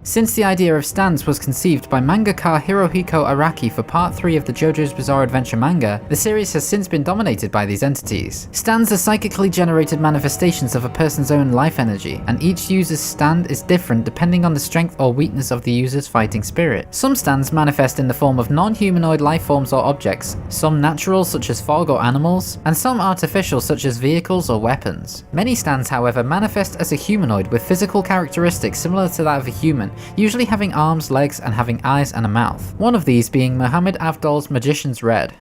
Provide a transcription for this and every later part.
Since the idea of stands was conceived by mangaka Hirohiko Araki for part 3 of the JoJo's Bizarre Adventure manga, the series has since been dominated by these entities. Stands are psychically generated manifestations of a person's own life energy, and each user's stand is different depending on the strength or weakness of the user's fighting spirit. Some stands manifest in the form of non-humanoid life forms or objects, some natural such as fog or animals, and some artificial such as vehicles or weapons. Many stands, however, manifest as a humanoid with physical characteristics similar to that of a human, usually having arms, legs, and having eyes and a mouth. One of these being Muhammad Avdol's Magician's Red.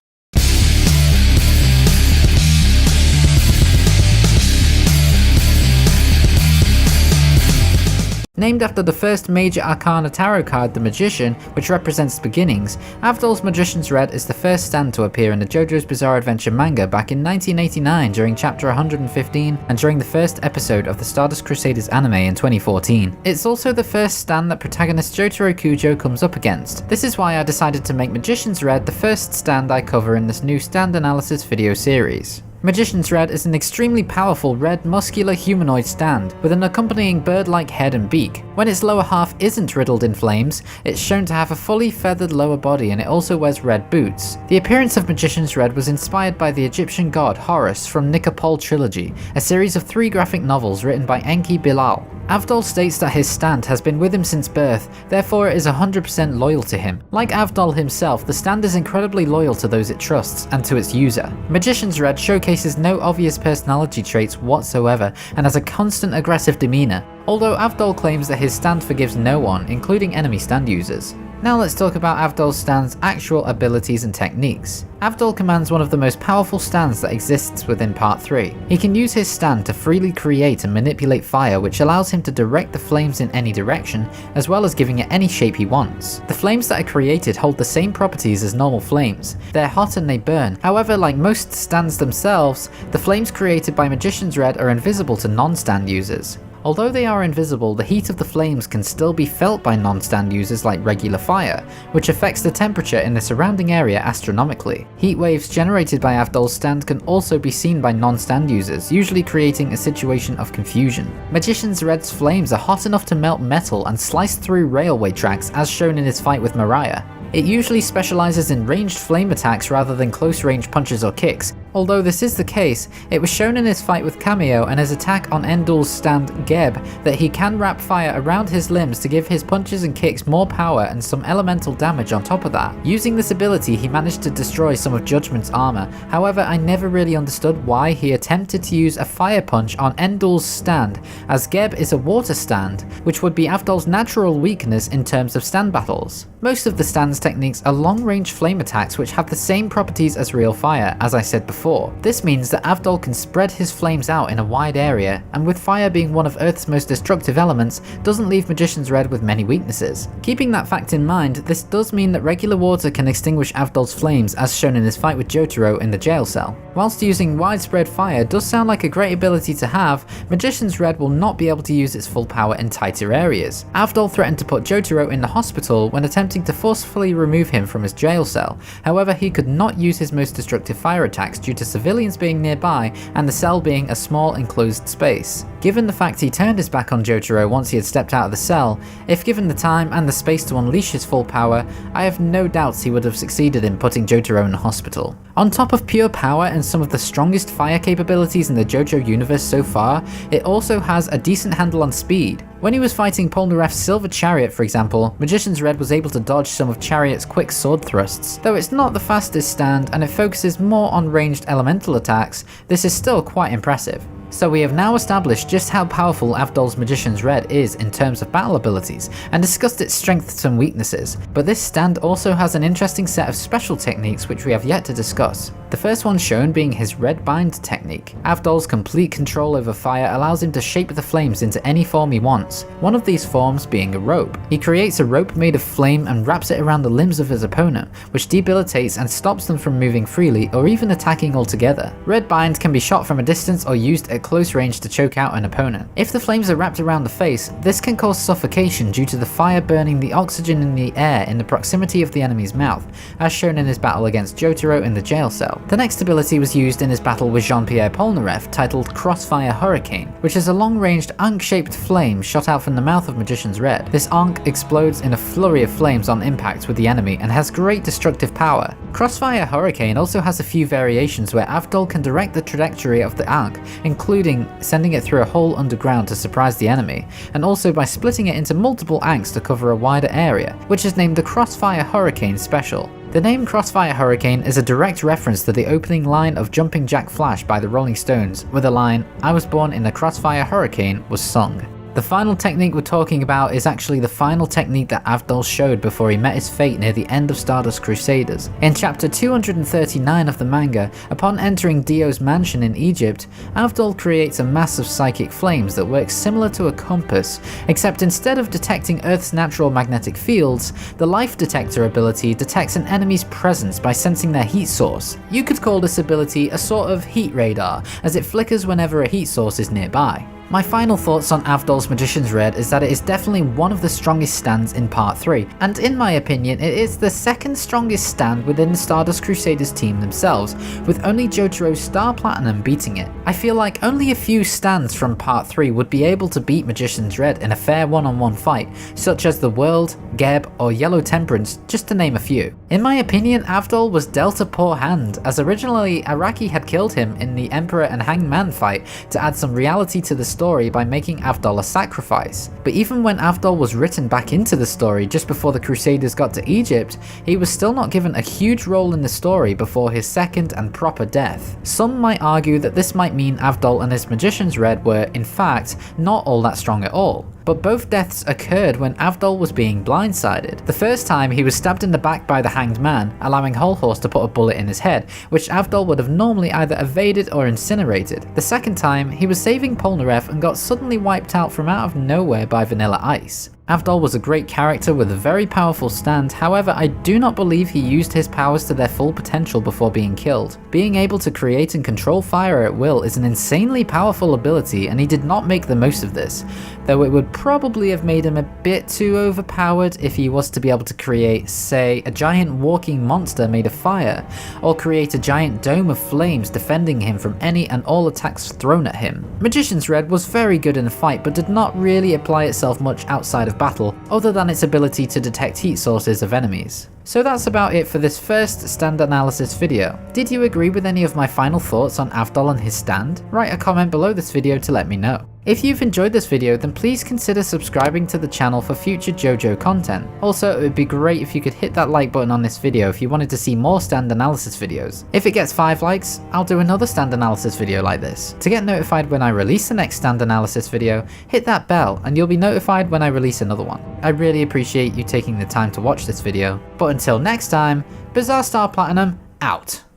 Named after the first major arcana tarot card, the Magician, which represents beginnings, Avdol's Magician's Red is the first stand to appear in the JoJo's Bizarre Adventure manga back in 1989 during chapter 115 and during the first episode of the Stardust Crusaders anime in 2014. It's also the first stand that protagonist Jotaro Kujo comes up against. This is why I decided to make Magician's Red the first stand I cover in this new stand analysis video series. Magician's Red is an extremely powerful red muscular humanoid stand with an accompanying bird-like head and beak. When its lower half isn't riddled in flames, it's shown to have a fully feathered lower body, and it also wears red boots. The appearance of Magician's Red was inspired by the Egyptian god Horus from Nikopol Trilogy, a series of 3 graphic novels written by Enki Bilal. Avdol states that his stand has been with him since birth, therefore it is 100% loyal to him. Like Avdol himself, the stand is incredibly loyal to those it trusts and to its user. Magician's Red showcases no obvious personality traits whatsoever and has a constant aggressive demeanor, although Avdol claims that his stand forgives no one, including enemy stand users. Now let's talk about Avdol Stand's actual abilities and techniques. Avdol commands one of the most powerful stands that exists within Part 3. He can use his stand to freely create and manipulate fire, which allows him to direct the flames in any direction, as well as giving it any shape he wants. The flames that are created hold the same properties as normal flames. They're hot and they burn. However, like most stands themselves, the flames created by Magician's Red are invisible to non-stand users. Although they are invisible, the heat of the flames can still be felt by non-stand users like regular fire, which affects the temperature in the surrounding area astronomically. Heat waves generated by Avdol's stand can also be seen by non-stand users, usually creating a situation of confusion. Magician's Red's flames are hot enough to melt metal and slice through railway tracks, as shown in his fight with Mariah. It usually specializes in ranged flame attacks rather than close-range punches or kicks. Although this is the case, it was shown in his fight with Cameo and his attack on Avdol's stand Geb that he can wrap fire around his limbs to give his punches and kicks more power and some elemental damage on top of that. Using this ability, he managed to destroy some of Judgment's armor. However, I never really understood why he attempted to use a fire punch on Avdol's stand, as Geb is a water stand, which would be Avdol's natural weakness in terms of stand battles. Most of the stand's techniques are long-range flame attacks which have the same properties as real fire, as I said before. This means that Avdol can spread his flames out in a wide area, and with fire being one of Earth's most destructive elements, doesn't leave Magician's Red with many weaknesses. Keeping that fact in mind, this does mean that regular water can extinguish Avdol's flames, as shown in his fight with Jotaro in the jail cell. Whilst using widespread fire does sound like a great ability to have, Magician's Red will not be able to use its full power in tighter areas. Avdol threatened to put Jotaro in the hospital when attempting to forcefully remove him from his jail cell. However, he could not use his most destructive fire attacks due to civilians being nearby and the cell being a small enclosed space. Given the fact he turned his back on Jotaro once he had stepped out of the cell, if given the time and the space to unleash his full power, I have no doubts he would have succeeded in putting Jotaro in the hospital. On top of pure power and some of the strongest fire capabilities in the JoJo universe so far, it also has a decent handle on speed. When he was fighting Polnareff's Silver Chariot, for example, Magician's Red was able to dodge some of Chariot's quick sword thrusts. Though it's not the fastest stand and it focuses more on ranged elemental attacks, this is still quite impressive. So we have now established just how powerful Avdol's Magician's Red is in terms of battle abilities, and discussed its strengths and weaknesses, but this stand also has an interesting set of special techniques which we have yet to discuss. The first one shown being his Red Bind technique. Avdol's complete control over fire allows him to shape the flames into any form he wants, one of these forms being a rope. He creates a rope made of flame and wraps it around the limbs of his opponent, which debilitates and stops them from moving freely or even attacking altogether. Red Bind can be shot from a distance or used at close range to choke out an opponent. If the flames are wrapped around the face, this can cause suffocation due to the fire burning the oxygen in the air in the proximity of the enemy's mouth, as shown in his battle against Jotaro in the jail cell. Kujo. The next ability was used in his battle with Jean-Pierre Polnareff, titled Crossfire Hurricane, which is a long-ranged ankh-shaped flame shot out from the mouth of Magician's Red. This ankh explodes in a flurry of flames on impact with the enemy and has great destructive power. Crossfire Hurricane also has a few variations where Avdol can direct the trajectory of the ankh, including sending it through a hole underground to surprise the enemy, and also by splitting it into multiple ankhs to cover a wider area, which is named the Crossfire Hurricane Special. The name Crossfire Hurricane is a direct reference to the opening line of Jumping Jack Flash by the Rolling Stones, where the line, "I was born in a crossfire hurricane," was sung. The final technique we're talking about is actually the final technique that Avdol showed before he met his fate near the end of Stardust Crusaders. In chapter 239 of the manga, upon entering Dio's mansion in Egypt, Avdol creates a mass of psychic flames that works similar to a compass, except instead of detecting Earth's natural magnetic fields, the life detector ability detects an enemy's presence by sensing their heat source. You could call this ability a sort of heat radar, as it flickers whenever a heat source is nearby. My final thoughts on Avdol's Magician's Red is that it is definitely one of the strongest stands in Part 3, and in my opinion it is the second strongest stand within the Stardust Crusaders team themselves, with only Jotaro's Star Platinum beating it. I feel like only a few stands from Part 3 would be able to beat Magician's Red in a fair one-on-one fight, such as the World, Geb, or Yellow Temperance, just to name a few. In my opinion, Avdol was dealt a poor hand, as originally Araki had killed him in the Emperor and Hanged Man fight to add some reality to the story by making Avdol a sacrifice. But even when Avdol was written back into the story just before the Crusaders got to Egypt, he was still not given a huge role in the story before his second and proper death. Some might argue that this might mean Avdol and his Magician's Red were, in fact, not all that strong at all. But both deaths occurred when Avdol was being blindsided. The first time he was stabbed in the back by the Hanged Man, allowing Holhorse to put a bullet in his head, which Avdol would have normally either evaded or incinerated. The second time, he was saving Polnareff and got suddenly wiped out from out of nowhere by Vanilla Ice. Avdol was a great character with a very powerful stand, however I do not believe he used his powers to their full potential before being killed. Being able to create and control fire at will is an insanely powerful ability, and he did not make the most of this, though it would probably have made him a bit too overpowered if he was to be able to create, say, a giant walking monster made of fire, or create a giant dome of flames defending him from any and all attacks thrown at him. Magician's Red was very good in a fight, but did not really apply itself much outside of battle, other than its ability to detect heat sources of enemies. So that's about it for this first stand analysis video. Did you agree with any of my final thoughts on Avdol and his stand? Write a comment below this video to let me know. If you've enjoyed this video, then please consider subscribing to the channel for future JoJo content. Also, it would be great if you could hit that like button on this video if you wanted to see more stand analysis videos. If it gets 5 likes, I'll do another stand analysis video like this. To get notified when I release the next stand analysis video, hit that bell and you'll be notified when I release another one. I really appreciate you taking the time to watch this video, but until next time, Bizarre Star Platinum out.